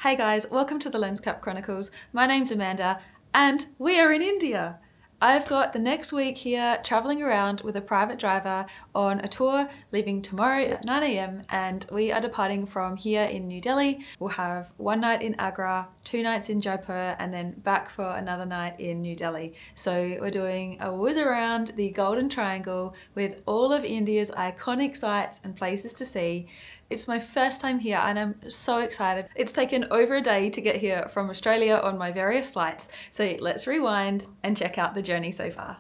Hey guys, welcome to the Lens Cap Chronicles. My name's Amanda and we are in India. I've got the next week here traveling around with a private driver on a tour leaving tomorrow at 9 a.m. and we are departing from here in New Delhi. We'll have one night in Agra, 2 nights in Jaipur and then back for another night in New Delhi. So we're doing a whiz around the Golden Triangle with all of India's iconic sites and places to see. It's my first time here and I'm so excited. It's taken over a day to get here from Australia on my various flights. So let's rewind and check out the journey so far.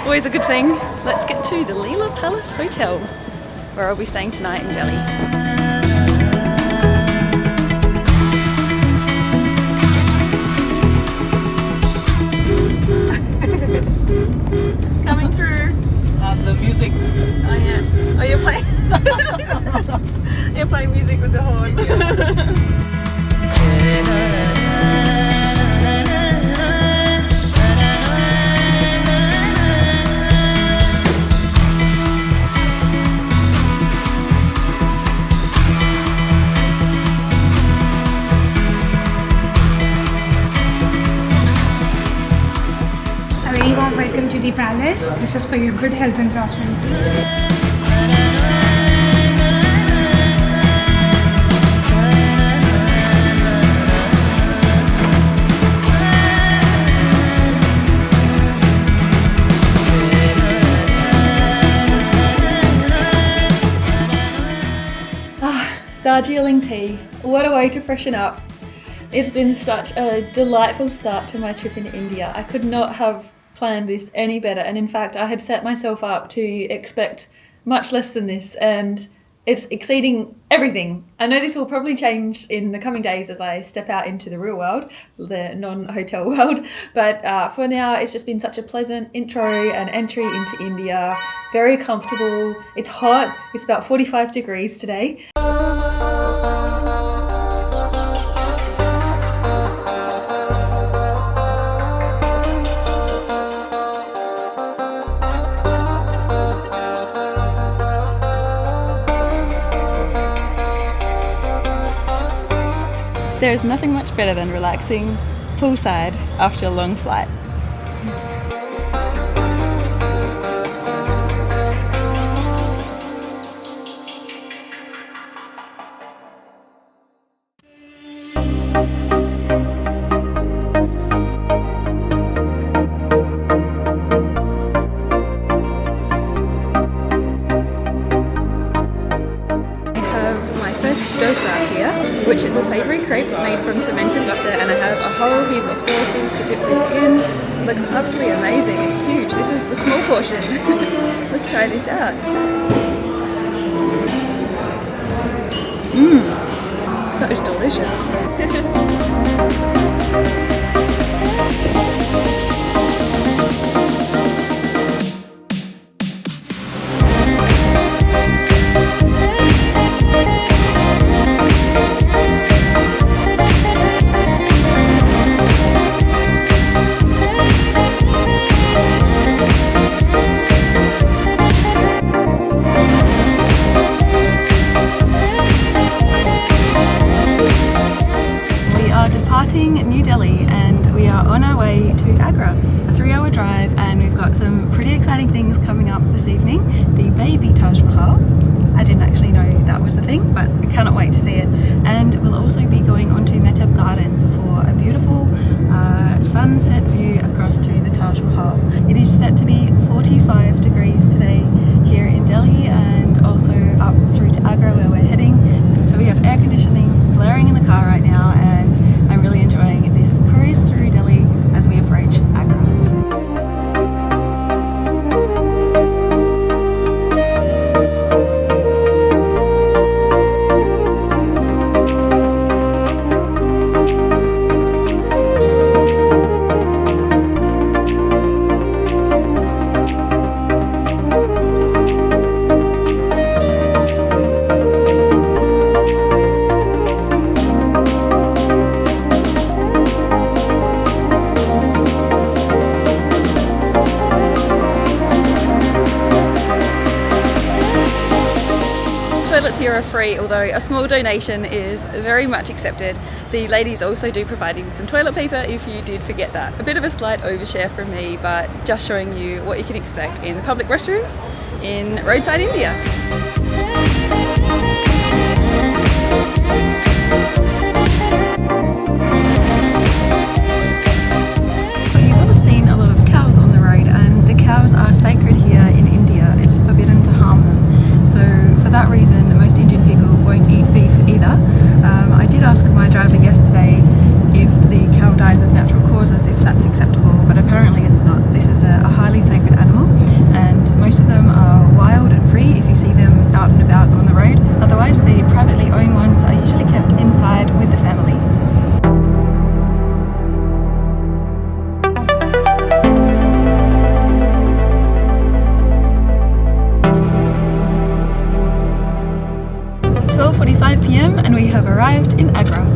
Always a good thing. Let's get to the Leela Palace Hotel, where I'll be staying tonight in Delhi. Coming through. The music. Oh yeah. Oh, you're playing. You're playing music with the horn. Welcome to the palace. This is for your good health and prosperity. Darjeeling tea. What a way to freshen up. It's been such a delightful start to my trip in India. I could not have planned this any better, and in fact I had set myself up to expect much less than this and it's exceeding everything. I know this will probably change in the coming days as I step out into the real world, the non-hotel world, but for now it's just been such a pleasant intro and entry into India. Very comfortable. It's hot. It's about 45 degrees today. There's nothing much better than relaxing poolside after a long flight. Which is a savoury crepe made from fermented butter, and I have a whole heap of sauces to dip this in. It looks absolutely amazing. It's huge. This is the small portion. Let's try this out. That is delicious. New Delhi and we are on our way to Agra, a 3-hour drive, and we've got some pretty exciting things coming up this evening. The baby Taj Mahal. I didn't actually know that was a thing, but I cannot wait to see it. And we'll also be going on to Mehtab Gardens for a beautiful sunset view across to the Taj Mahal. It is set to be 45 degrees today here in Delhi and also up through to Agra where we're heading. So we have air conditioning blaring in the car right now and I'm really enjoying this cruise through Delhi as we approach Agra. free, although a small donation is very much accepted. The ladies also do provide you with some toilet paper if you did forget that. A bit of a slight overshare from me, but just showing you what you can expect in the public restrooms in roadside India. You will have seen a lot of cows on the road, and the cows are sacred here in India. It's forbidden to harm them. So for that reason, most Indian people won't eat beef either. I did ask my driver yesterday if the cow dies of natural causes, if that's acceptable, but apparently it's not. This is a highly sacred animal, and most of them are wild and free if you see them out and about on the road. Otherwise, the privately owned ones are usually kept inside with the families. It's 12:45 p.m. and we have arrived in Agra.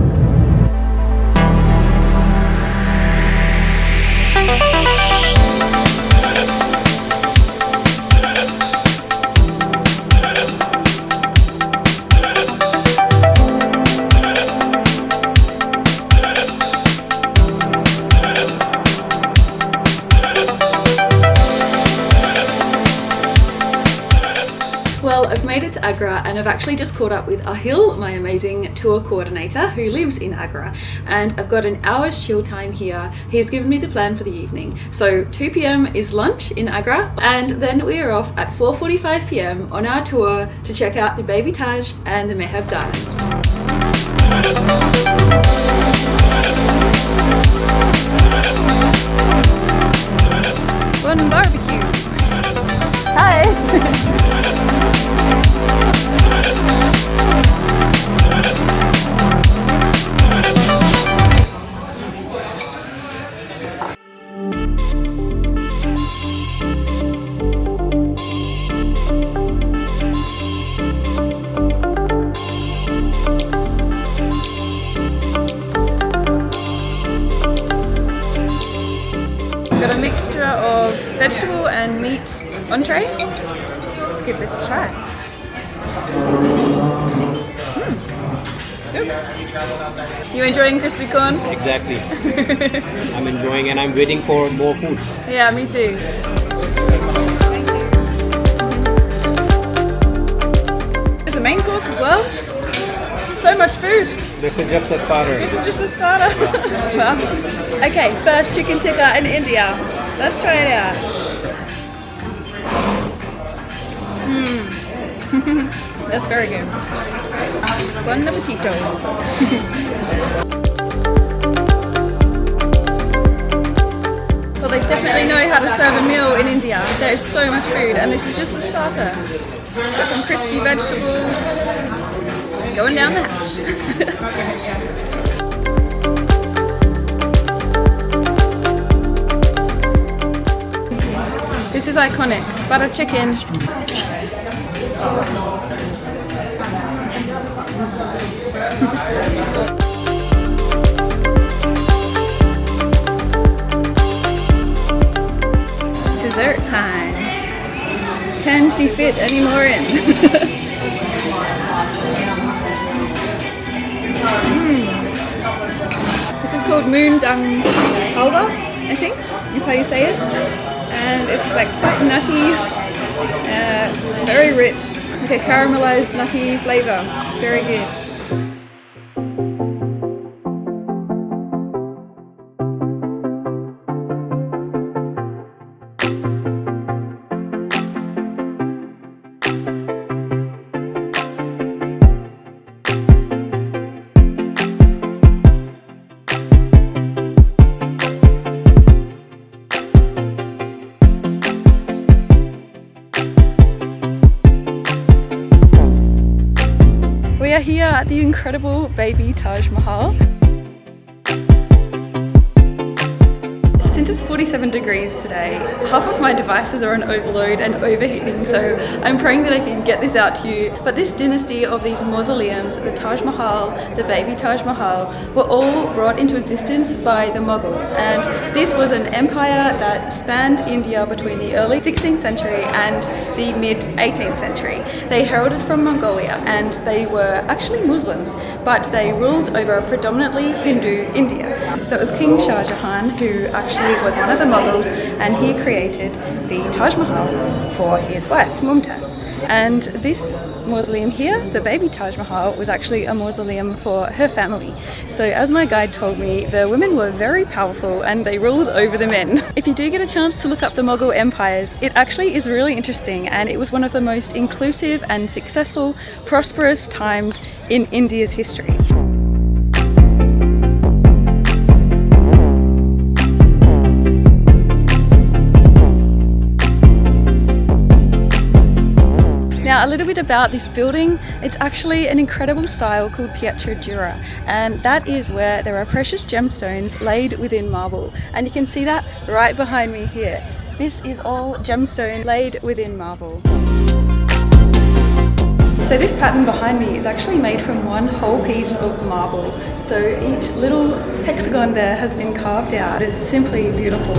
Well, I've made it to Agra and I've actually just caught up with Ahil, my amazing tour coordinator who lives in Agra, and I've got an hour's chill time here. He's given me the plan for the evening. So 2 p.m. is lunch in Agra, and then we are off at 4:45 p.m. on our tour to check out the Baby Taj and the Mehtab Gardens. One barbecue. Hi! Got a mixture of vegetable and meat entree. Let's give this a try. You enjoying crispy corn? Exactly. I'm enjoying and I'm waiting for more food. Yeah, me too. There's a main course as well. So much food. This is just a starter. This is just a starter. Well, okay, first chicken tikka in India. Let's try it out. That's very good. Buon appetito. Well, they definitely know how to serve a meal in India. There's so much food, and this is just the starter. Got some crispy vegetables going down the hatch. This is iconic. Butter chicken. Dessert time. Can she fit any more in? This is called moon dung halwa, I think, is how you say it. And it's like quite nutty, very rich, like a caramelized nutty flavor. Very good. We are here at the incredible Baby Taj Mahal. It's since it's 47 degrees today, half of my devices are on overload and overheating, so I'm praying that I can get this out to you. But this dynasty of these mausoleums, the Taj Mahal, the baby Taj Mahal, were all brought into existence by the Mughals, and this was an empire that spanned India between the early 16th century and the mid 18th century. They heralded from Mongolia, and they were actually Muslims, but they ruled over a predominantly Hindu India. So it was King Shah Jahan who actually was one of the Mughals, and he created the Taj Mahal for his wife Mumtaz. And this mausoleum here, the baby Taj Mahal, was actually a mausoleum for her family. So as my guide told me, the women were very powerful and they ruled over the men. If you do get a chance to look up the Mughal empires, it actually is really interesting, and it was one of the most inclusive and successful, prosperous times in India's history. Now, a little bit about this building. It's actually an incredible style called Pietra Dura, and that is where there are precious gemstones laid within marble, and you can see that right behind me here. This is all gemstone laid within marble. So this pattern behind me is actually made from one whole piece of marble. So each little hexagon there has been carved out. It's simply beautiful.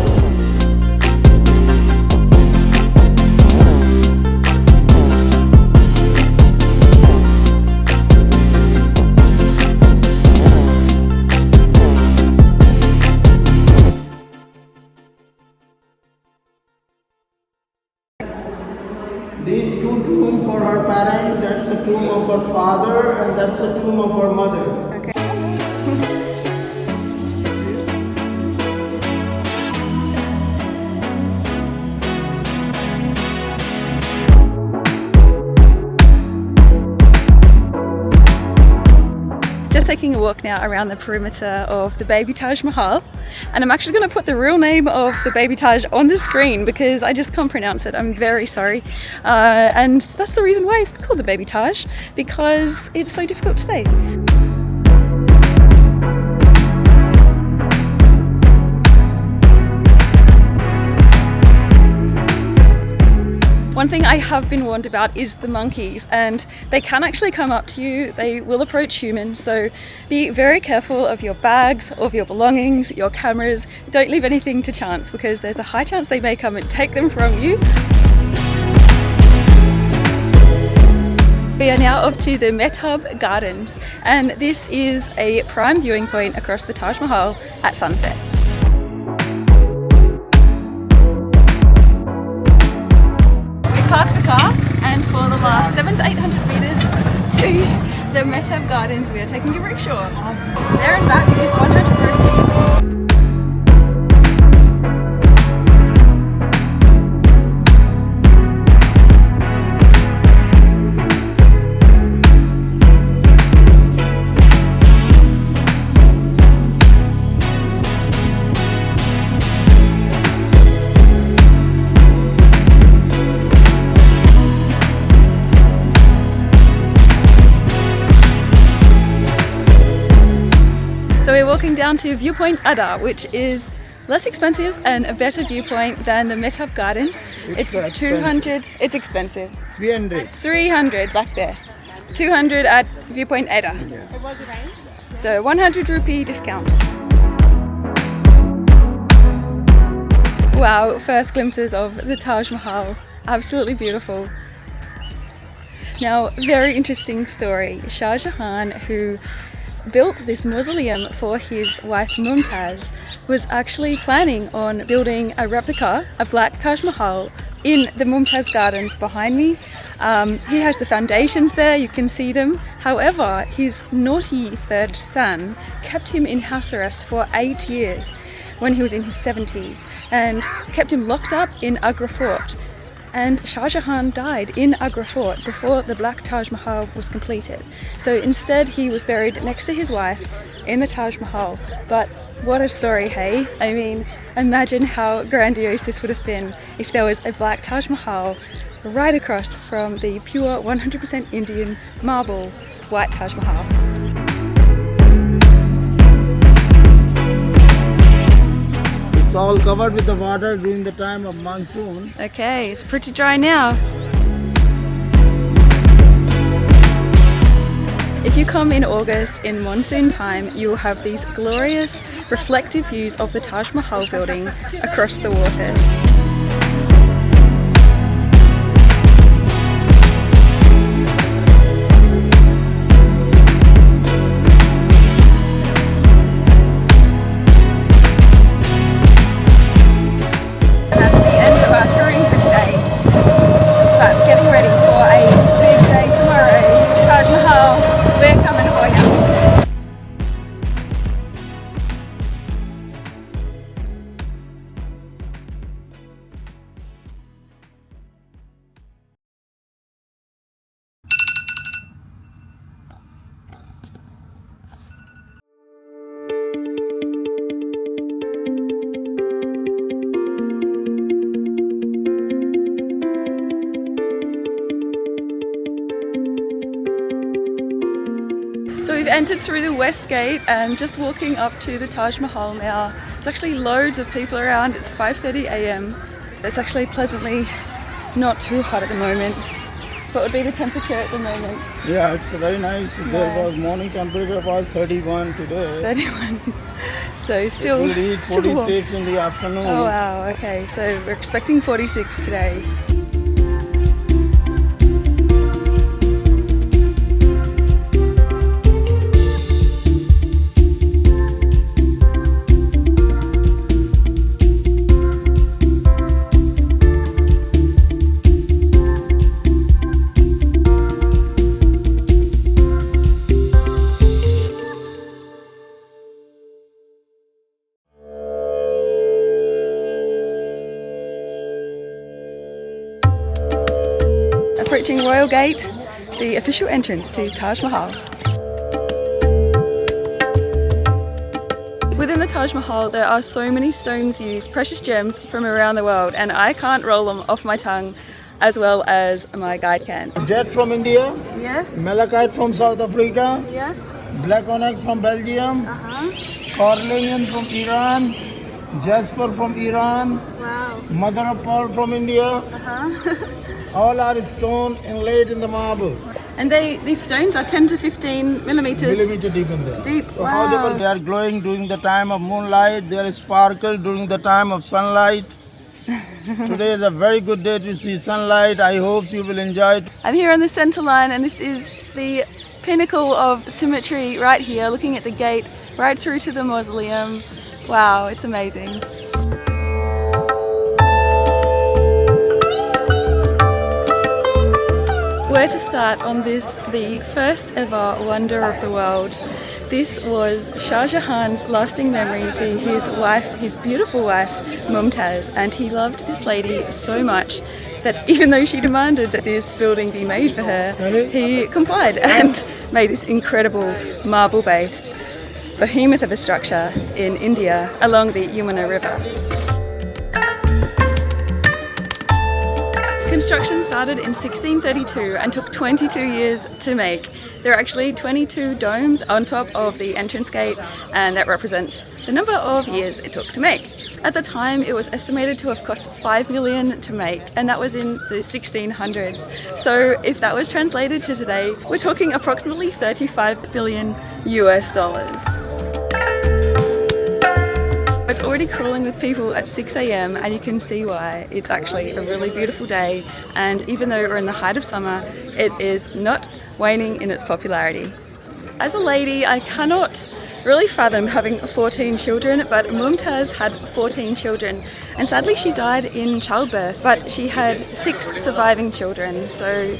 These two tombs for her parent, that's the tomb of her father, and that's the tomb of her mother. Okay. Just taking a walk now around the perimeter of the baby Taj Mahal, and I'm actually going to put the real name of the baby Taj on the screen because I just can't pronounce it. I'm very sorry, and that's the reason why it's called the baby Taj, because it's so difficult to say. One thing I have been warned about is the monkeys, and they can actually come up to you. They will approach humans, so be very careful of your bags, of your belongings, your cameras. Don't leave anything to chance, because there's a high chance they may come and take them from you. We are now up to the Mehtab Gardens, and this is a prime viewing point across the Taj Mahal at sunset. Parked the car, and for the last 700 to 800 meters to the Mehtab Gardens we are taking a rickshaw. There and back is 100 rupees. So we're walking down to Viewpoint A.D.A, which is less expensive and a better viewpoint than the Mehtab Gardens. It's 200, it's expensive. 300. 300 back there. 200 at Viewpoint A.D.A. So 100 rupee discount. Wow, first glimpses of the Taj Mahal. Absolutely beautiful. Now, very interesting story. Shah Jahan, who built this mausoleum for his wife Mumtaz, was actually planning on building a replica, a black Taj Mahal, in the Mumtaz Gardens behind me. He has the foundations there, you can see them. However, his naughty third son kept him in house arrest for 8 years when he was in his 70s, and kept him locked up in Agra Fort. And Shah Jahan died in Agra Fort before the Black Taj Mahal was completed. So instead he was buried next to his wife in the Taj Mahal. But what a story, hey? I mean, imagine how grandiose this would have been if there was a Black Taj Mahal right across from the pure 100% Indian marble white Taj Mahal. It's all covered with the water during the time of monsoon. Okay, it's pretty dry now. If you come in August in monsoon time, you will have these glorious reflective views of the Taj Mahal building across the waters. That's the end of our touring for today. But getting ready for a big day tomorrow. Taj Mahal, we're coming for you. So we've entered through the west gate and just walking up to the Taj Mahal now. There's actually loads of people around. It's 5:30 a.m. It's actually pleasantly not too hot at the moment. What would be the temperature at the moment? Yeah, it's very nice. There was morning temperature was 31 today. 31. So still, It will reach still warm. 46 in the afternoon. Oh wow, okay. So we're expecting 46 today. Approaching Royal Gate, the official entrance to Taj Mahal. Within the Taj Mahal there are so many stones used, precious gems from around the world, and I can't roll them off my tongue as well as my guide can. Jet from India, Yes, malachite from South Africa, yes, black onyx from Belgium, cornelian from Iran, jasper from Iran, wow, mother of pearl from India. All are stone inlaid in the marble. And these stones are 10 to 15 millimeters. Millimeter deep in there. Deep, So wow. how they are glowing during the time of moonlight, they are sparkle during the time of sunlight. Today is a very good day to see sunlight. I hope you will enjoy it. I'm here on the centre line and this is the pinnacle of symmetry right here, looking at the gate right through to the mausoleum. Wow, it's amazing. Where to start on this, the first ever wonder of the world. This was Shah Jahan's lasting memory to his wife, his beautiful wife, Mumtaz, and he loved this lady so much that even though she demanded that this building be made for her, he complied and made this incredible marble-based behemoth of a structure in India along the Yamuna River. Construction started in 1632 and took 22 years to make. There are actually 22 domes on top of the entrance gate, and that represents the number of years it took to make. At the time, it was estimated to have cost 5 million to make, and that was in the 1600s. So if that was translated to today, we're talking approximately 35 billion US dollars. It's already crawling with people at 6 a.m. and you can see why. It's actually a really beautiful day, and even though we're in the height of summer, it is not waning in its popularity. As a lady, I cannot really fathom having 14 children, but Mumtaz had 14 children, and sadly she died in childbirth, but she had 6 surviving children, so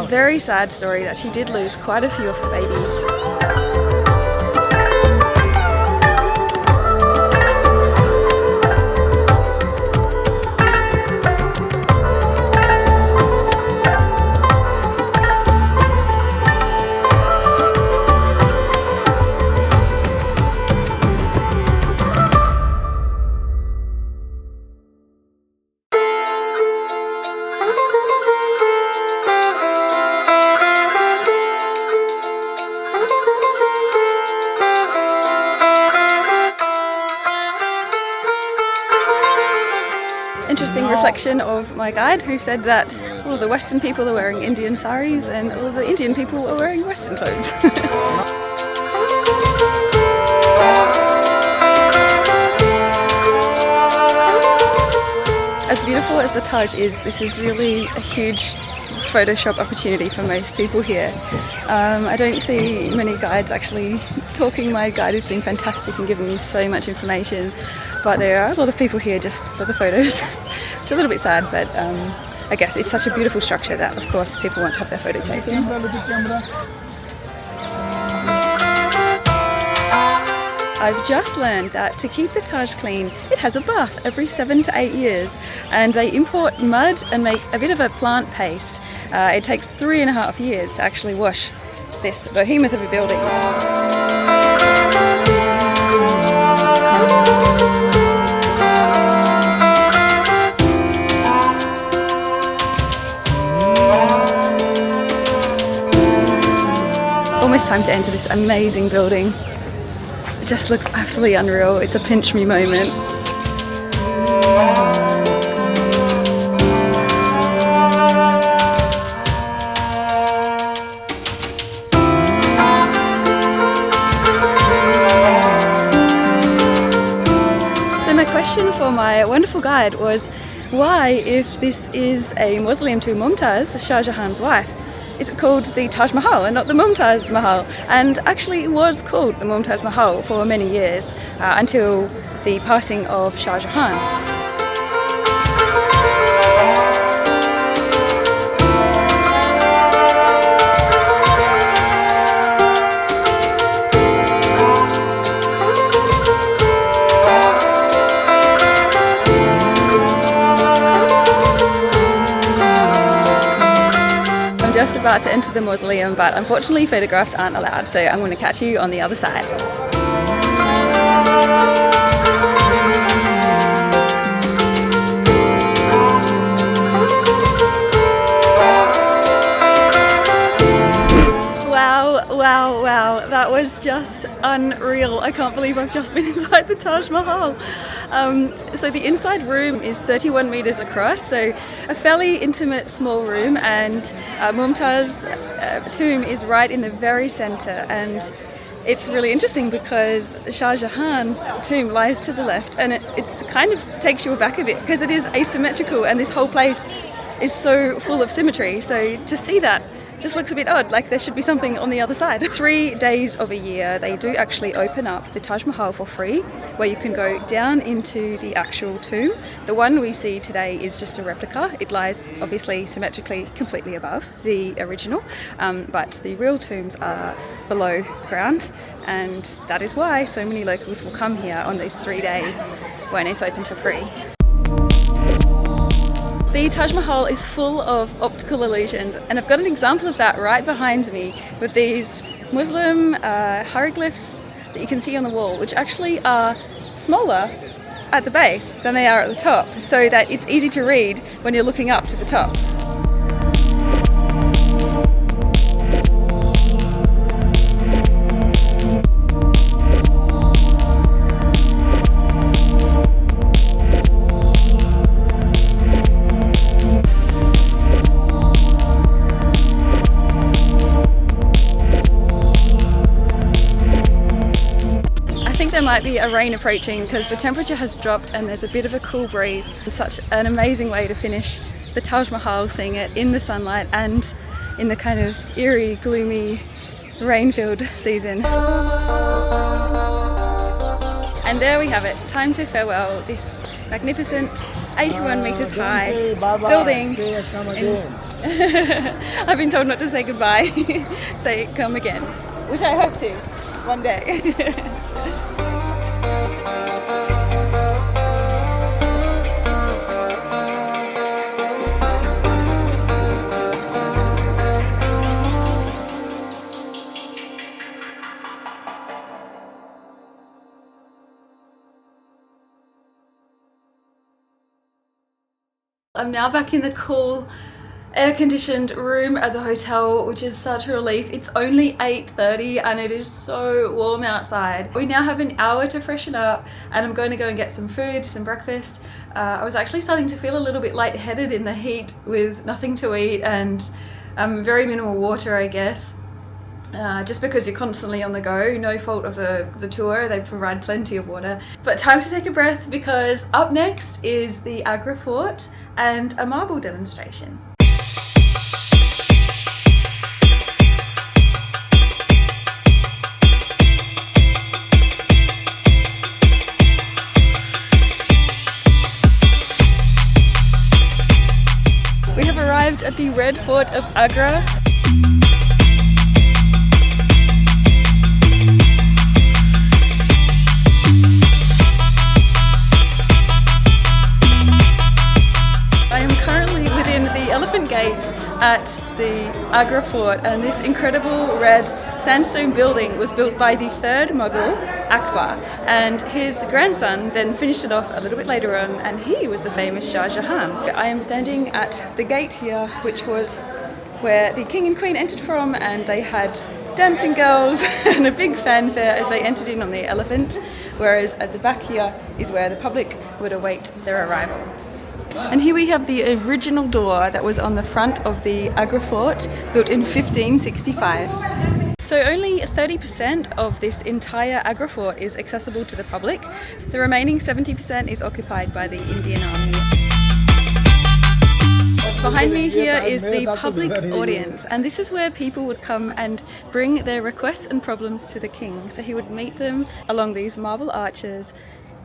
very sad story that she did lose quite a few of her babies. reflection of my guide, who said that all of the Western people are wearing Indian saris and all of the Indian people are wearing Western clothes. As beautiful as the Taj is, this is really a huge Photoshop opportunity for most people here. I don't see many guides actually talking. My guide has been fantastic and giving me so much information, but there are a lot of people here just for the photos, which is a little bit sad, but I guess it's such a beautiful structure that of course people want to have their photo taken. I've just learned that to keep the Taj clean, it has a bath every 7 to 8 years, and they import mud and make a bit of a plant paste. It takes 3.5 years to actually wash this behemoth of a building. Almost time to enter this amazing building. It just looks absolutely unreal. It's a pinch me moment. So my question for my wonderful guide was, why, if this is a mausoleum to Mumtaz, Shah Jahan's wife, is it called the Taj Mahal and not the Mumtaz Mahal? And actually it was called the Mumtaz Mahal for many years until the passing of Shah Jahan. Just about to enter the mausoleum, but unfortunately photographs aren't allowed, so I'm going to catch you on the other side. Wow, that was just unreal. I can't believe I've just been inside the Taj Mahal. So the inside room is 31 meters across, so a fairly intimate small room, and Mumtaz's tomb is right in the very center, and it's really interesting because Shah Jahan's tomb lies to the left, and it's kind of takes you aback a bit because it is asymmetrical and this whole place is so full of symmetry, so to see that just looks a bit odd, like there should be something on the other side. 3 days of a year they do actually open up the Taj Mahal for free, where you can go down into the actual tomb. The one we see today is just a replica. It lies obviously symmetrically completely above the original, but the real tombs are below ground, and that is why so many locals will come here on these 3 days when it's open for free. The Taj Mahal is full of optical illusions, and I've got an example of that right behind me with these Muslim hieroglyphs that you can see on the wall, which actually are smaller at the base than they are at the top, so that it's easy to read when you're looking up to the top. There might be a rain approaching because the temperature has dropped and there's a bit of a cool breeze. It's such an amazing way to finish the Taj Mahal, seeing it in the sunlight and in the kind of eerie, gloomy, rain-filled season. And there we have it, time to farewell this magnificent 81 meters high building. I've been told not to say goodbye, say come again, which I hope to one day. I'm now back in the cool air-conditioned room at the hotel, which is such a relief. It's only 8:30 and it is so warm outside. We now have an hour to freshen up and I'm going to go and get some food, some breakfast. I was actually starting to feel a little bit lightheaded in the heat with nothing to eat and very minimal water, I guess. Just because you're constantly on the go, no fault of the tour, they provide plenty of water. But time to take a breath because up next is the Agra Fort and a marble demonstration. We have arrived at the Red Fort of Agra. I am currently within the Elephant Gate at the Agra Fort, and this incredible red sandstone building was built by the third Mughal, Akbar, and his grandson then finished it off a little bit later on, and he was the famous Shah Jahan. I am standing at the gate here, which was where the king and queen entered from, and they had dancing girls and a big fanfare as they entered in on the elephant, whereas at the back here is where the public would await their arrival. And here we have the original door that was on the front of the Agra Fort, built in 1565. So only 30% of this entire Agra Fort is accessible to the public. The remaining 70% is occupied by the Indian Army. Behind me here is the public audience, and this is where people would come and bring their requests and problems to the king. So he would meet them along these marble arches,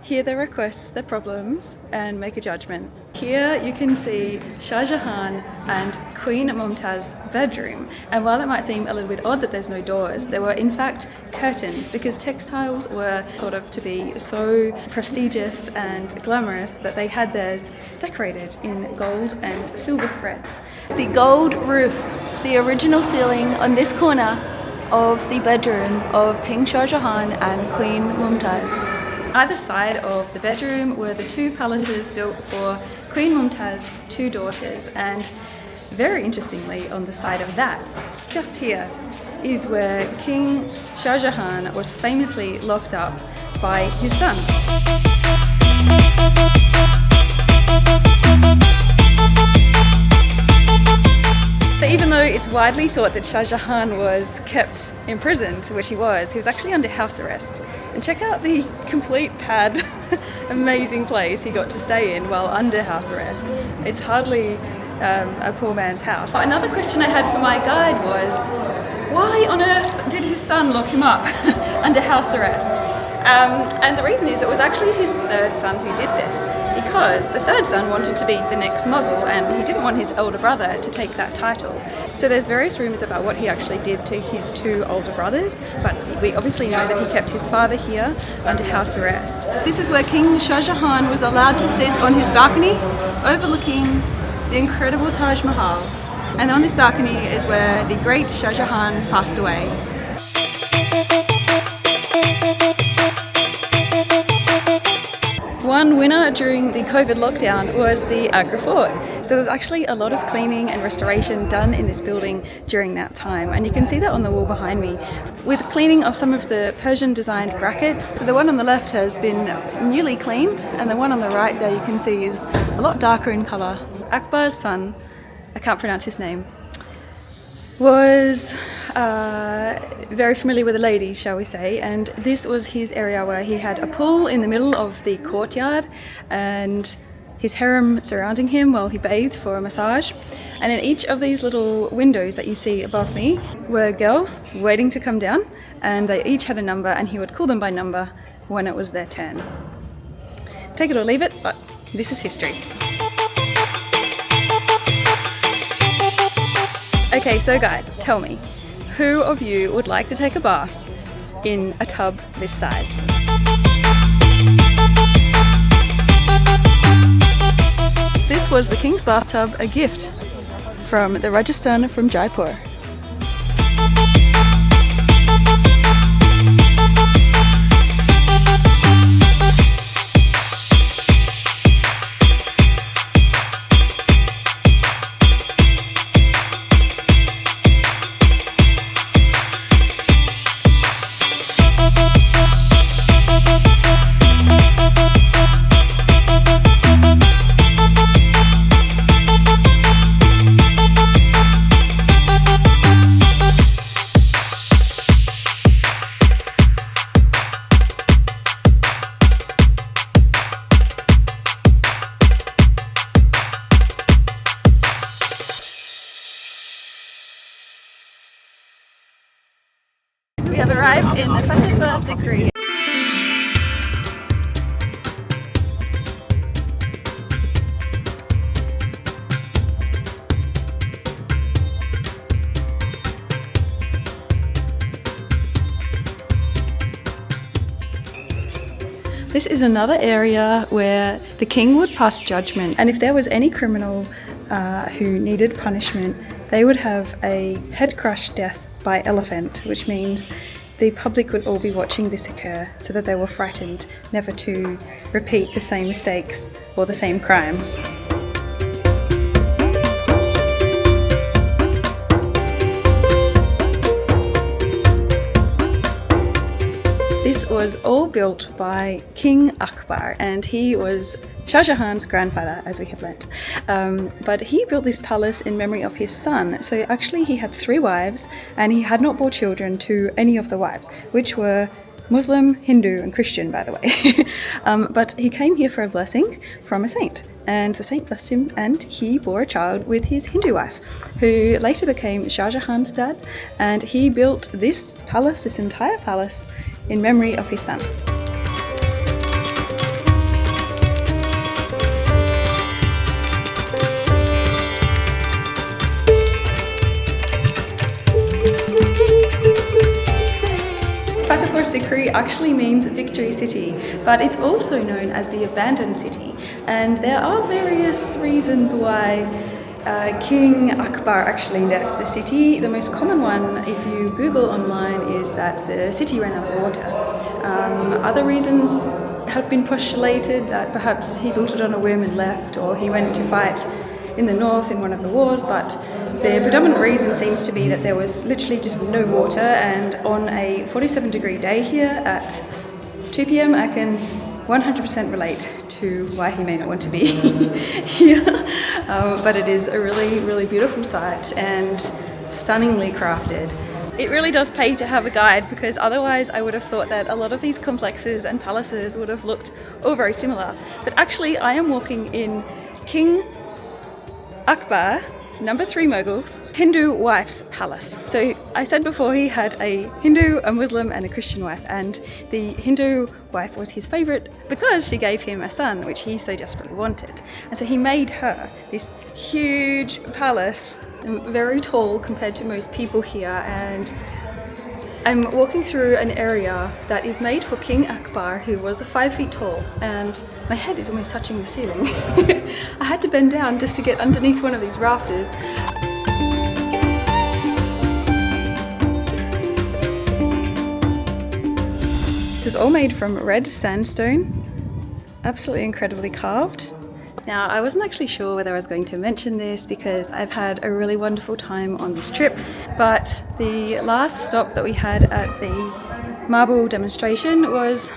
hear their requests, their problems, and make a judgment. Here you can see Shah Jahan and Queen Mumtaz's bedroom, and while it might seem a little bit odd that there's no doors, there were in fact curtains because textiles were thought of to be so prestigious and glamorous that they had theirs decorated in gold and silver threads. The gold roof, the original ceiling on this corner of the bedroom of King Shah Jahan and Queen Mumtaz. Either side of the bedroom were the two palaces built for Queen Mumtaz's two daughters, and very interestingly on the side of that, just here, is where King Shah Jahan was famously locked up by his son. So even though it's widely thought that Shah Jahan was kept imprisoned, which he was actually under house arrest. And check out the complete pad, amazing place he got to stay in while under house arrest. It's hardly a poor man's house. Another question I had for my guide was, why on earth did his son lock him up under house arrest? And the reason is it was actually his third son who did this, because the third son wanted to be the next Mughal and he didn't want his elder brother to take that title. So there's various rumours about what he actually did to his two older brothers, but we obviously know that he kept his father here under house arrest. This is where King Shah Jahan was allowed to sit on his balcony overlooking the incredible Taj Mahal. And on this balcony is where the great Shah Jahan passed away. One winner during the COVID lockdown was the Agra Fort. So there's actually a lot of cleaning and restoration done in this building during that time. And you can see that on the wall behind me, with cleaning of some of the Persian designed brackets. So the one on the left has been newly cleaned, and the one on the right there you can see is a lot darker in colour. Akbar's son, I can't pronounce his name, was very familiar with the ladies, shall we say, and this was his area where he had a pool in the middle of the courtyard and his harem surrounding him while he bathed for a massage. And in each of these little windows that you see above me were girls waiting to come down, and they each had a number and he would call them by number when it was their turn. Take it or leave it, but this is history. Okay, so guys, tell me, who of you would like to take a bath in a tub this size? This was the King's bathtub, a gift from the Rajasthan from Jaipur. arrived in the Fatehpur Sikri. This is another area where the king would pass judgment, and if there was any criminal who needed punishment, they would have a head crush death by elephant, which means the public would all be watching this occur so that they were frightened never to repeat the same mistakes or the same crimes. This was all built by King Akbar, and he was Shah Jahan's grandfather, as we have learnt. But he built this palace in memory of his son. So actually he had 3 wives, and he had not bore children to any of the wives, which were Muslim, Hindu and Christian, by the way. But he came here for a blessing from a saint, and the saint blessed him, and he bore a child with his Hindu wife, who later became Shah Jahan's dad, and he built this palace, this entire palace, in memory of his son. Fatehpur Sikri actually means victory city, but it's also known as the abandoned city, and there are various reasons why King Akbar actually left the city. The most common one, if you Google online, is that the city ran out of water. Other reasons have been postulated that perhaps he built it on a whim and left, or he went to fight in the north in one of the wars, but the predominant reason seems to be that there was literally just no water, and on a 47-degree day here at 2 p.m. I can 100% relate to why he may not want to be here. But it is a really, really beautiful site and stunningly crafted. It really does pay to have a guide, because otherwise I would have thought that a lot of these complexes and palaces would have looked all very similar. But actually I am walking in King Akbar, number 3 Mughals, Hindu wife's palace. So I said before he had a Hindu, a Muslim and a Christian wife, and the Hindu wife was his favourite because she gave him a son, which he so desperately wanted. And so he made her this huge palace, very tall compared to most people here, and I'm walking through an area that is made for King Akbar, who was 5 feet tall, and my head is almost touching the ceiling. I had to bend down just to get underneath one of these rafters. This is all made from red sandstone, absolutely incredibly carved. Now, I wasn't actually sure whether I was going to mention this because I've had a really wonderful time on this trip, but the last stop that we had at the marble demonstration was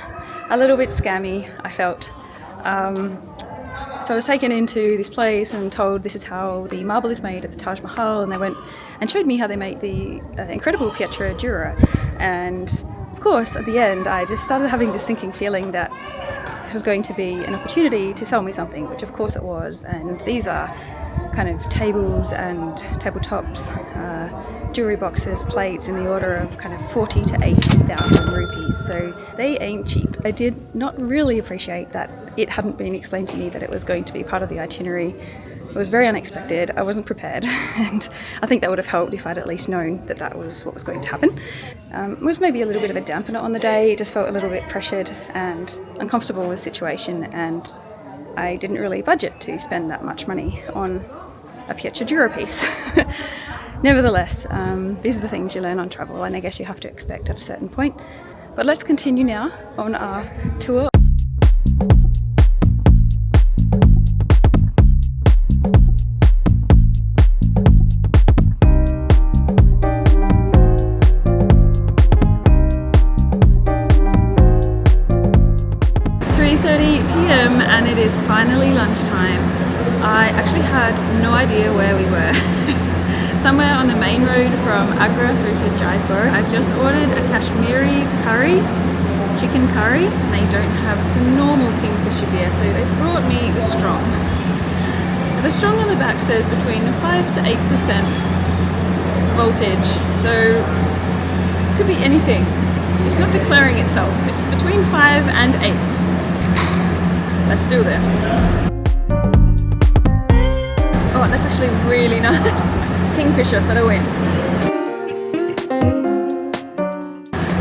a little bit scammy, I felt. So I was taken into this place and told this is how the marble is made at the Taj Mahal, and they went and showed me how they make the incredible pietra dura. And of course, at the end, I just started having this sinking feeling that this was going to be an opportunity to sell me something, which of course it was. And these are kind of tables and tabletops, jewelry boxes, plates in the order of kind of 40 to 80,000 rupees. So they ain't cheap. I did not really appreciate that it hadn't been explained to me that it was going to be part of the itinerary. It was very unexpected. I wasn't prepared, and I think that would have helped if I'd at least known that that was what was going to happen. It was maybe a little bit of a dampener on the day. It just felt a little bit pressured and uncomfortable with the situation, and I didn't really budget to spend that much money on a pietra dura piece. Nevertheless, these are the things you learn on travel, and I guess you have to expect at a certain point. But let's continue now on our tour. And it is finally lunchtime. I actually had no idea where we were. Somewhere on the main road from Agra through to Jaipur. I've just ordered a Kashmiri curry, chicken curry, and they don't have the normal kingfisher beer, so they brought me the strong. Now, the strong on the back says between 5 to 8% voltage, so it could be anything. It's not declaring itself. It's between 5 and 8. Let's do this. Oh, that's actually really nice. Kingfisher for the win.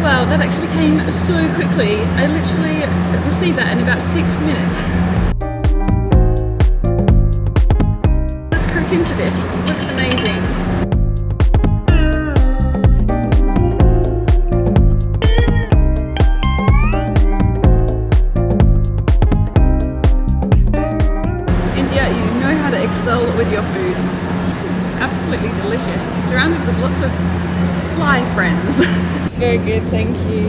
Wow, that actually came so quickly. I literally received that in about 6 minutes. Let's crack into this. Looks amazing. Excel with your food. This is absolutely delicious. Surrounded with lots of fly friends. It's very good, thank you.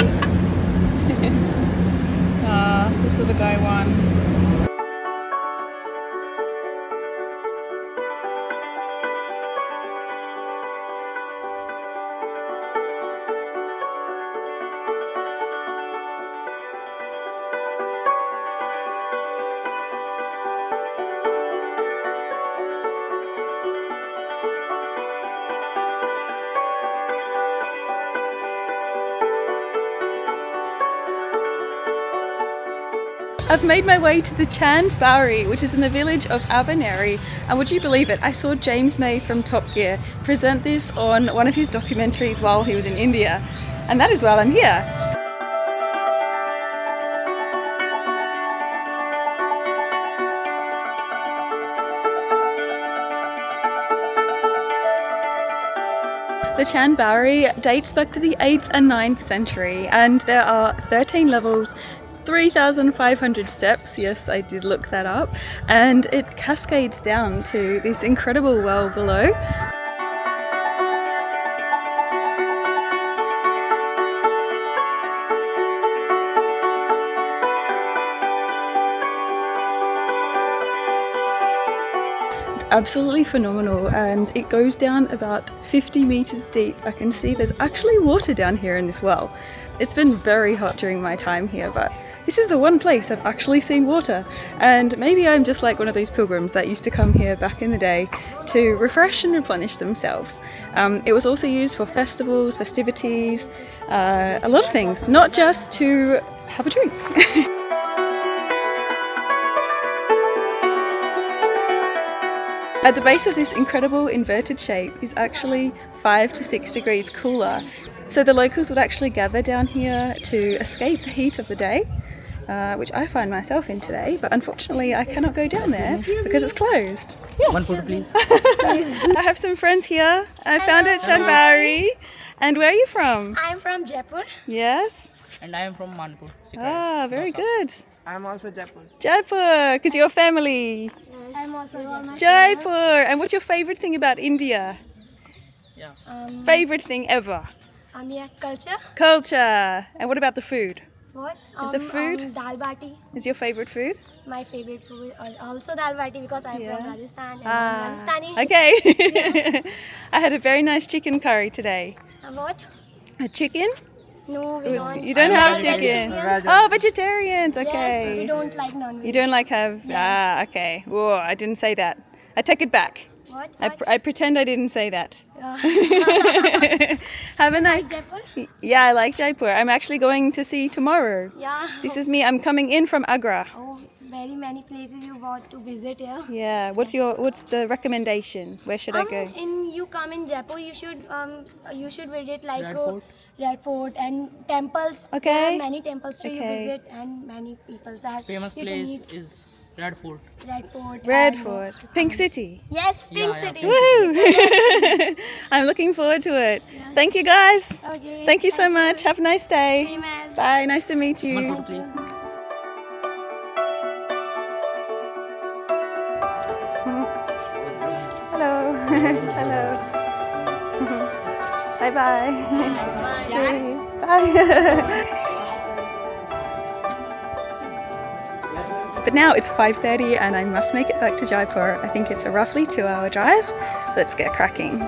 This little guy won. I've made my way to the Baori, which is in the village of Abhaneri, and would you believe it, I saw James May from Top Gear present this on one of his documentaries while he was in India, and that is why I'm here. The Baori dates back to the 8th and 9th century, and there are 13 levels, 3,500 steps, yes I did look that up, and it cascades down to this incredible well below. It's absolutely phenomenal, and it goes down about 50 meters deep. I can see there's actually water down here in this well. It's been very hot during my time here, but this is the one place I've actually seen water, and maybe I'm just like one of those pilgrims that used to come here back in the day to refresh and replenish themselves. It was also used for festivals, festivities, a lot of things, not just to have a drink. At the base of this incredible inverted shape is actually 5 to 6 degrees cooler. So the locals would actually gather down here to escape the heat of the day, which I find myself in today, but unfortunately I cannot go down there because it's closed. Yes. One photo, please. I have some friends here. I found it at Baori. And where are you from? I'm from Jaipur. Yes. And I am from Mantar. Ah, very good. I'm also Jaipur. Jaipur, because you're family. I'm also all my Jaipur. And what's your favorite thing about India? Yeah. Favorite thing ever? Yeah, culture. Culture. And what about the food? What? The food? Dal bati. Is your favorite food? My favorite food. Also dal bati because I'm from Rajasthan. And Ah, I'm Rajasthani. okay. I had a very nice chicken curry today. What? A chicken? No, we don't. You don't have chicken. Vegetarians. Oh, vegetarians. Okay. Yes, we don't like non-veg. You don't like have. Yes. Ah, okay. Whoa, I didn't say that. I take it back. What? I pretend I didn't say that. Yeah. Have a nice. Jaipur? Yeah, I like Jaipur. I'm actually going to see tomorrow. Yeah. This is me. I'm coming in from Agra. Oh, very many places you want to visit here. Yeah. What's the recommendation? Where should I go? You come in Jaipur, you should visit like Red Fort. Red Fort and temples. Okay. There are many temples to you Okay. visit, and many people are Famous you can place meet. is Red Fort. Red Fort. Red and- Fort. Pink City. Yes, Pink Yeah, City. Pink Woo! I'm looking forward to it. Thank you guys. Okay. Thank you so much. Have a nice day. Same as. Bye. Nice to meet One you. photo, please. Hello. Hello. Bye bye. See you. Bye. But now it's 5:30 and I must make it back to Jaipur. I think it's a roughly 2-hour drive. Let's get cracking.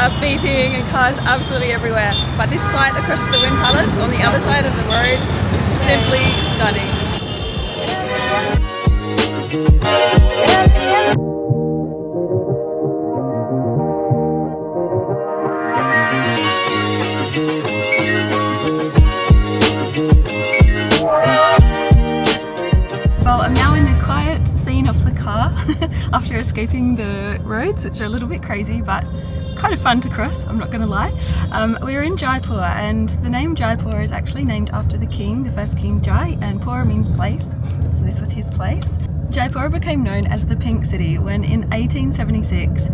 are beeping and cars absolutely everywhere. But this sight across the Wind Palace on the other side of the road is simply stunning. Well, I'm now in the quiet scene of the car after escaping the roads, which are a little bit crazy, but kind of fun to cross, I'm not going to lie. We're in Jaipur, and the name Jaipur is actually named after the king, the first king Jai, and Pur means place, so this was his place. Jaipur became known as the Pink City when in 1876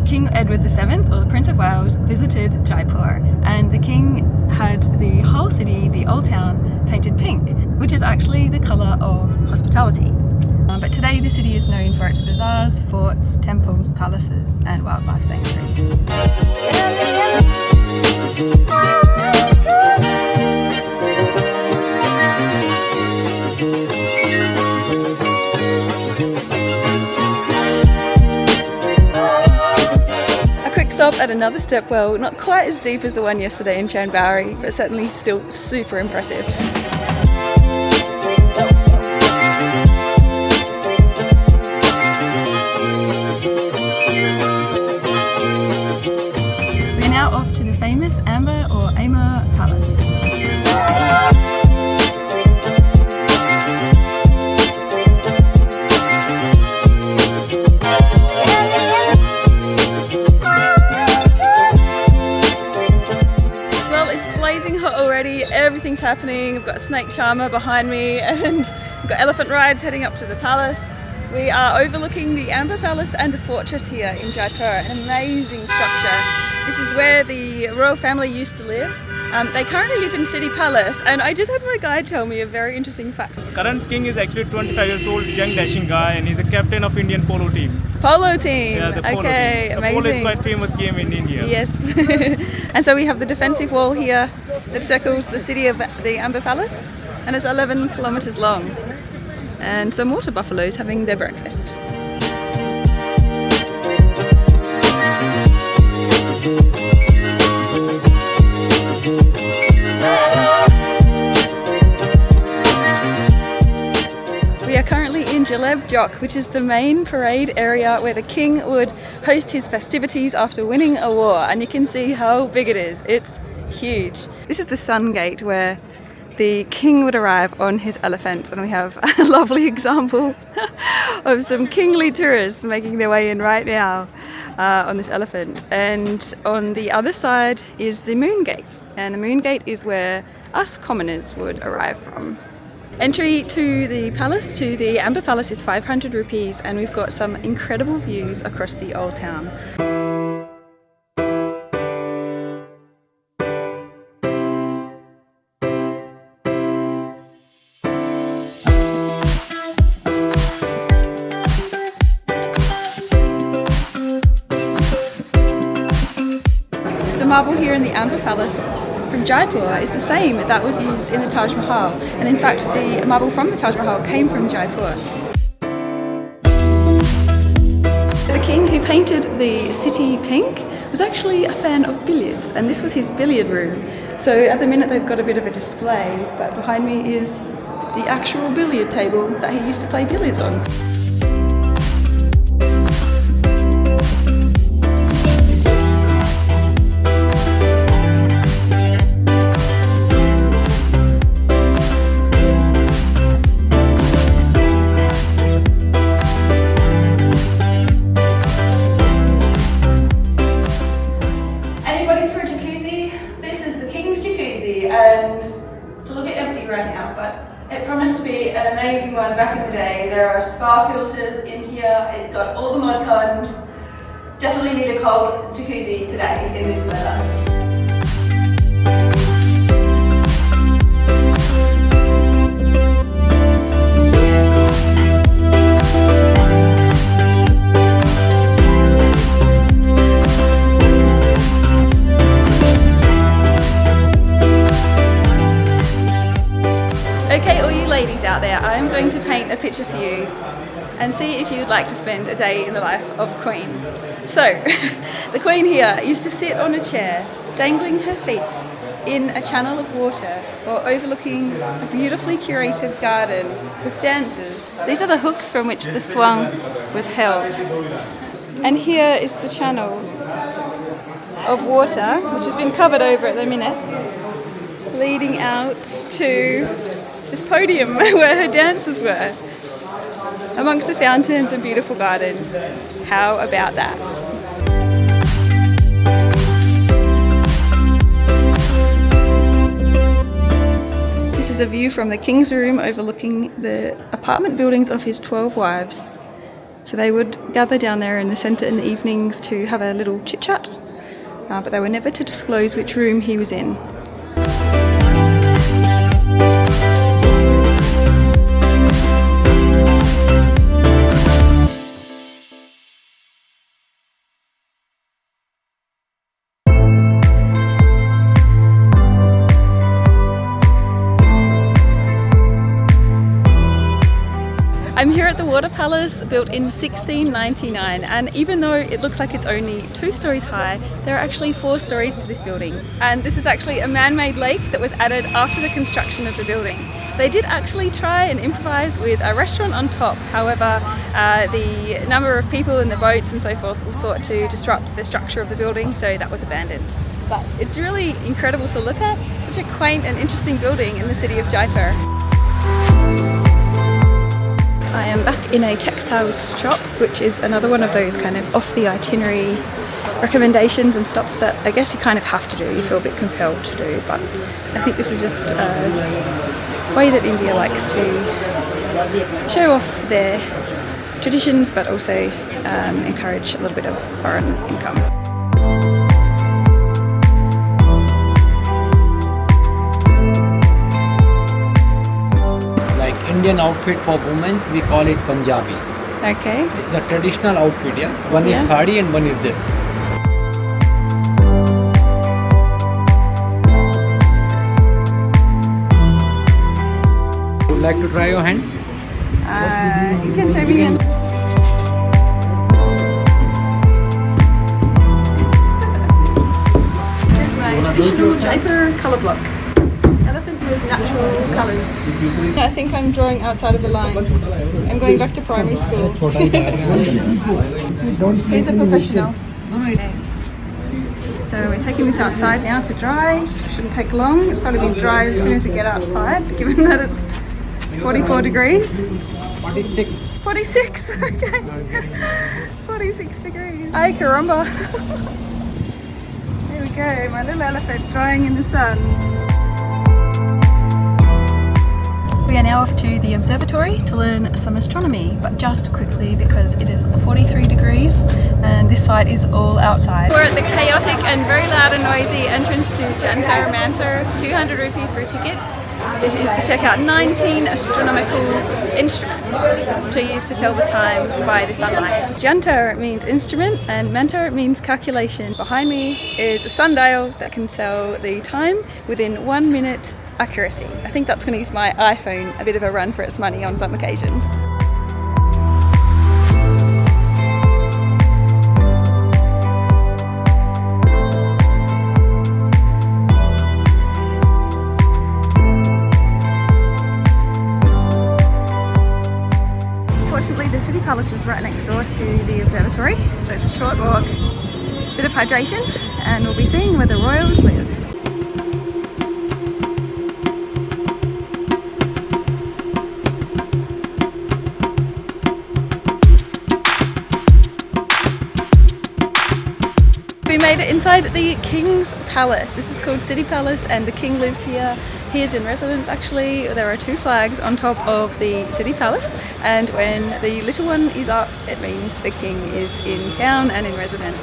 King Edward VII, or the Prince of Wales, visited Jaipur, and the king had the whole city, the old town, painted pink, which is actually the colour of hospitality. But today the city is known for its bazaars, forts, temples, palaces and wildlife sanctuaries. Stop at another stepwell, not quite as deep as the one yesterday in Baori, but certainly still super impressive. We're now off to the famous Amer or Amer Palace. Everything's happening. I've got a snake charmer behind me and we've got elephant rides heading up to the palace. We are overlooking the Amber Palace and the fortress here in Jaipur, an amazing structure. This is where the royal family used to live. They currently live in City Palace, and I just had my guide tell me a very interesting fact. Current king is actually 25 years old, young dashing guy, and he's a captain of Indian polo team. Polo team. Yeah, the polo okay, team. amazing. The polo is quite famous game in India. Yes. And so we have the defensive wall here that circles the city of the Amber Palace, and it's 11 kilometers long. And some water buffaloes having their breakfast. We are currently in Jaleb Jok, which is the main parade area where the king would host his festivities after winning a war, and you can see how big it is. It's huge. This is the Sun Gate where the king would arrive on his elephant, and we have a lovely example of some kingly tourists making their way in right now on this elephant. And on the other side is the Moon Gate, and the Moon Gate is where us commoners would arrive from. Entry to the palace, to the Amber Palace, is 500 rupees, and we've got some incredible views across the old town. The marble here in the Amber Palace from Jaipur is the same that was used in the Taj Mahal, and in fact the marble from the Taj Mahal came from Jaipur. The king who painted the city pink was actually a fan of billiards, and this was his billiard room. So at the minute they've got a bit of a display, but behind me is the actual billiard table that he used to play billiards on. And it's a little bit empty right now, but it promised to be an amazing one back in the day. There are spa filters in here, it's got all the mod cons. Definitely need a cold jacuzzi today in this weather. Okay, all you ladies out there, I am going to paint a picture for you and see if you'd like to spend a day in the life of a queen. So, the Queen here used to sit on a chair, dangling her feet in a channel of water while overlooking a beautifully curated garden with dancers. These are the hooks from which the swung was held. And here is the channel of water, which has been covered over at the minute, leading out to this podium where her dancers were, amongst the fountains and beautiful gardens. How about that? This is a view from the King's room overlooking the apartment buildings of his 12 wives. So they would gather down there in the centre in the evenings to have a little chit chat, but they were never to disclose which room he was in. I'm here at the Water Palace, built in 1699, and even though it looks like it's only 2 stories high, there are actually 4 stories to this building. And this is actually a man-made lake that was added after the construction of the building. They did actually try and improvise with a restaurant on top, however the number of people in the boats and so forth was thought to disrupt the structure of the building, so that was abandoned. But it's really incredible to look at, such a quaint and interesting building in the city of Jaipur. I am back in a textiles shop, which is another one of those kind of off the itinerary recommendations and stops that I guess you kind of have to do, you feel a bit compelled to do, but I think this is just a way that India likes to show off their traditions but also encourage a little bit of foreign income. Indian outfit for women, we call it Punjabi. Okay. It's a traditional outfit, yeah. One is sari and one is this. Would you like to try your hand? You can show me in. Here's my traditional Jaipur colour block. Elephant with natural colours. I think I'm drawing outside of the lines. I'm going back to primary school. Who's a professional? Okay. So we're taking this outside now to dry. It shouldn't take long. It's probably be dry as soon as we get outside, given that it's 44 degrees. 46. 46, okay. 46 degrees. Ay caramba. There we go, my little elephant drying in the sun. We are now off to the observatory to learn some astronomy, but just quickly because it is 43 degrees and this site is all outside. We're at the chaotic and very loud and noisy entrance to Jantar, Mantar, 200 rupees for a ticket. This is to check out 19 astronomical instruments which are used to tell the time by the sunlight. Jantar means instrument and Mantar means calculation. Behind me is a sundial that can tell the time within 1 minute accuracy. I think that's going to give my iPhone a bit of a run for its money on some occasions. Fortunately, the City Palace is right next door to the observatory, so it's a short walk, bit of hydration, and we'll be seeing where the royals live. We made it inside the King's Palace. This is called City Palace and the King lives here. He is in residence actually. There are 2 flags on top of the City Palace, and when the little one is up it means the King is in town and in residence.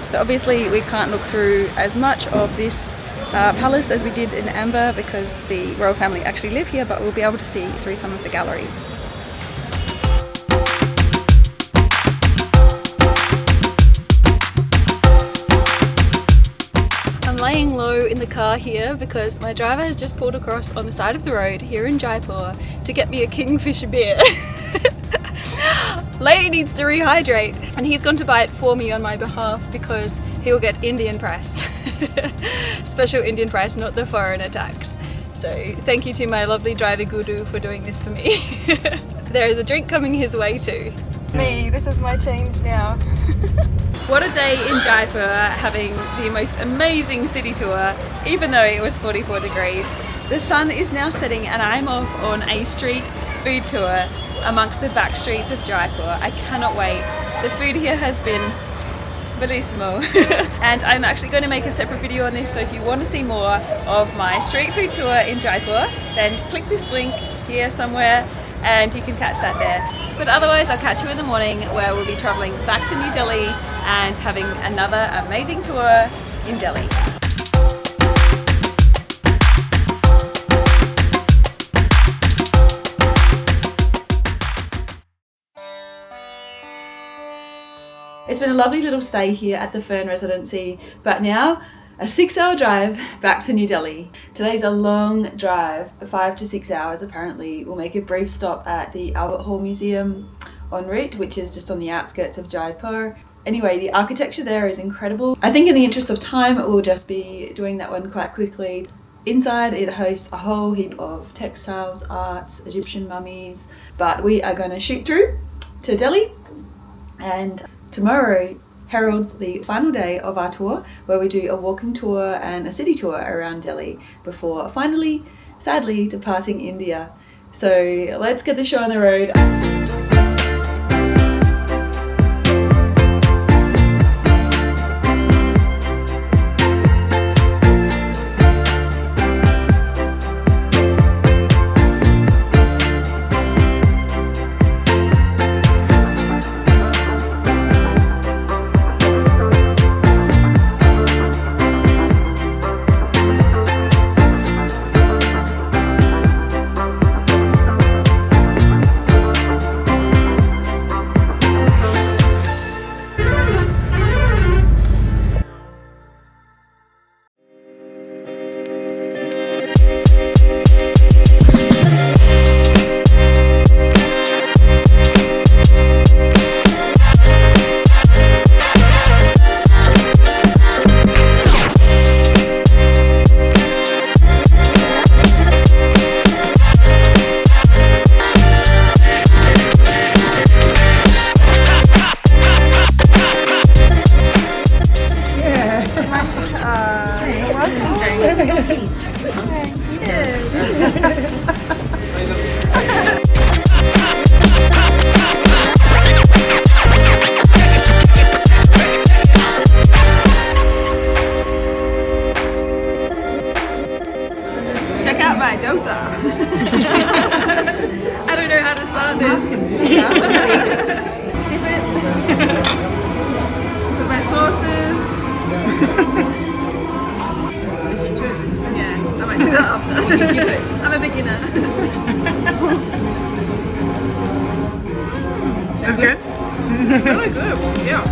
So obviously we can't look through as much of this palace as we did in Amer because the royal family actually live here, but we'll be able to see through some of the galleries. I'm laying low in the car here because my driver has just pulled across on the side of the road here in Jaipur to get me a Kingfisher beer. Lady needs to rehydrate, and he's gone to buy it for me on my behalf because he'll get Indian price. Special Indian price, not the foreigner tax. So thank you to my lovely driver guru for doing this for me. There is a drink coming his way too. Me, this is my change now. What a day in Jaipur, having the most amazing city tour, even though it was 44 degrees. The sun is now setting and I'm off on a street food tour amongst the back streets of Jaipur. I cannot wait. The food here has been bellissimo. And I'm actually going to make a separate video on this, so if you want to see more of my street food tour in Jaipur, then click this link here somewhere and you can catch that there. But otherwise I'll catch you in the morning, where we'll be travelling back to New Delhi and having another amazing tour in Delhi. It's been a lovely little stay here at the Fern Residency, but now a 6-hour drive back to New Delhi. Today's a long drive, 5 to 6 hours apparently. We'll make a brief stop at the Albert Hall Museum en route, which is just on the outskirts of Jaipur. Anyway, the architecture there is incredible. I think in the interest of time, we'll just be doing that one quite quickly. Inside it hosts a whole heap of textiles, arts, Egyptian mummies, but we are going to shoot through to Delhi, and tomorrow heralds the final day of our tour, where we do a walking tour and a city tour around Delhi before finally, sadly, departing India. So let's get the show on the road. Check out my dosa. I don't know how to start this. Dip it. Put my sauces. Yeah, I might do that after. I'm a beginner. That's good. Really good. Yeah.